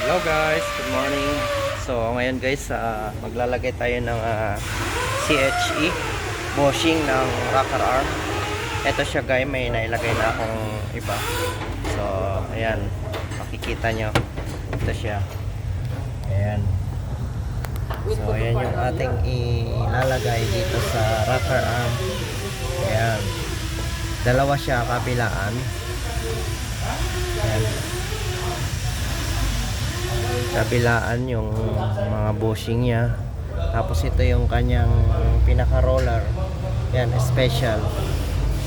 Hello guys, good morning. So ngayon guys, maglalagay tayo ng CHE bushing ng rocker arm. Ito siya guys, may nailagay na akong iba. So ayan, makikita nyo. Ito siya. Ayan. So ayan yung ating ilalagay dito sa rocker arm. Ayan. Dalawa siya kabilaan. Ayan. Kabilaan yung mga bushing niya, tapos ito yung kanyang pinaka roller, yan special.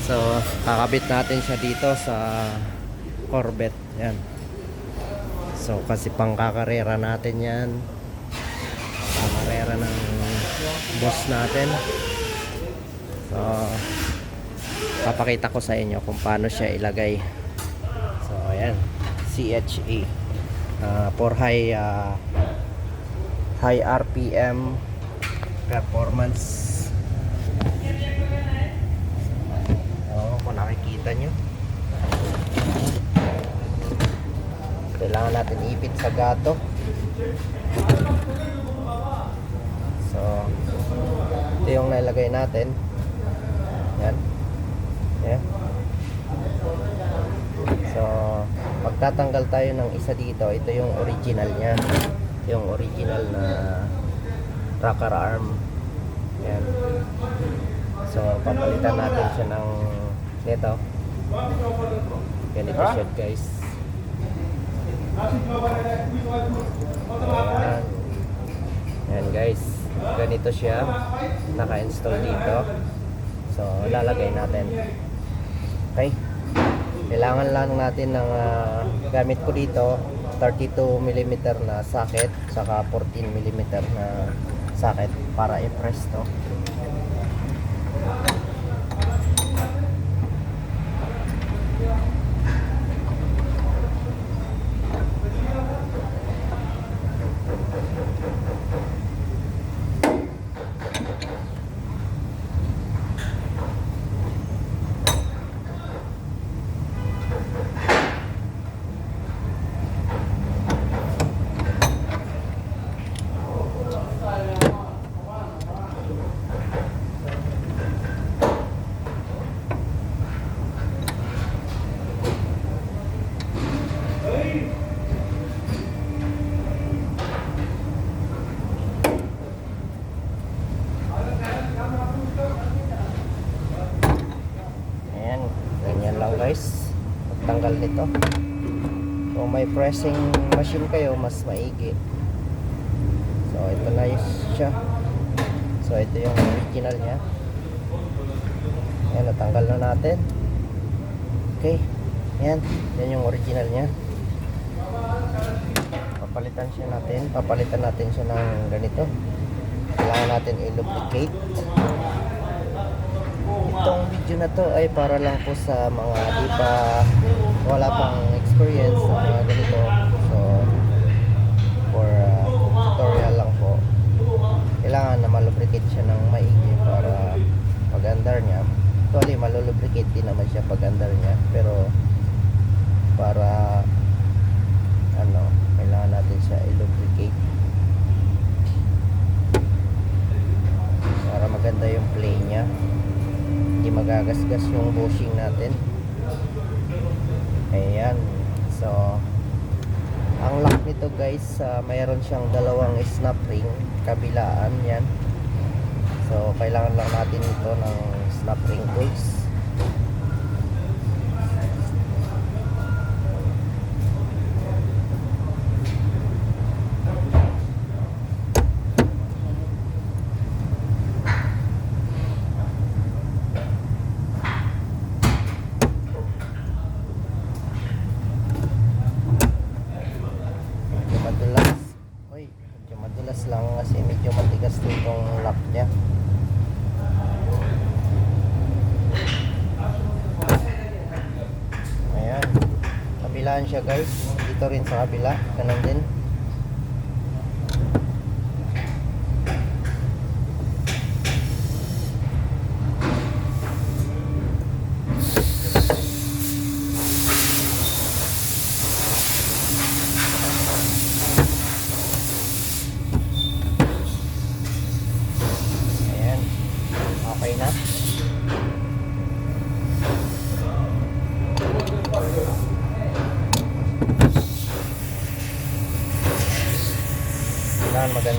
So kakabit natin siya dito sa Corvette, yan. So kasi pangkakarera natin yan, pangkarera ng boss natin. So papakita ko sa inyo kung paano siya ilagay. So ayan, CHE for high RPM performance. Kung nakikita nyo, kailangan natin ipit sa gato. So ito yung nilagay natin, yan. Yeah. So magtatanggal tayo ng isa dito. Ito yung original nya, yung original na rocker arm, yan. So papalitan natin siya ng nito. Ganito siya guys. Ayan. Yan guys, ganito siya naka-install dito. So lalagay natin. Okay, kailangan lang natin ng gamit ko dito 32mm na socket saka 14mm na socket para i-press to. Guys, magtanggal nito. Kung may pressing machine kayo, mas maigi. So ito na siya. So ito yung original nya. Ayan, natanggal na natin. Okay, ayan, yan yung original nya. Papalitan natin siya ng ganito. Kailangan natin i-lubricate. Itong video na to ay para lang po sa mga di pa wala pang experience sa mga ganito. So for tutorial lang po. Kailangan na malubricate siya ng maigi para pag-andar niya. Actually malulubricate din naman siya pag-andar niya, pero para kailangan natin siya i-lubricate para maganda yung play niya, hindi magagasgas yung bushing natin. Ayan. So ang lock nito guys, mayroon siyang dalawang snap ring kabilaan, yan. So kailangan lang natin ito ng snap ring tools. Madulas lang kasi medyo matigas nitong lock niya. Ayan, kabilaan siya guys, dito rin sa kabila, ganun din.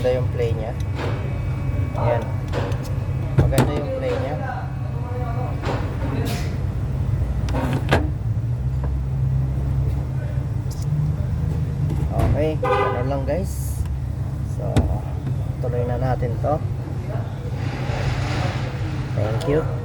maganda yung play niya. Ayan. Maganda yung play niya. Okay, ano lang guys. So, tuloy na natin to. Thank you.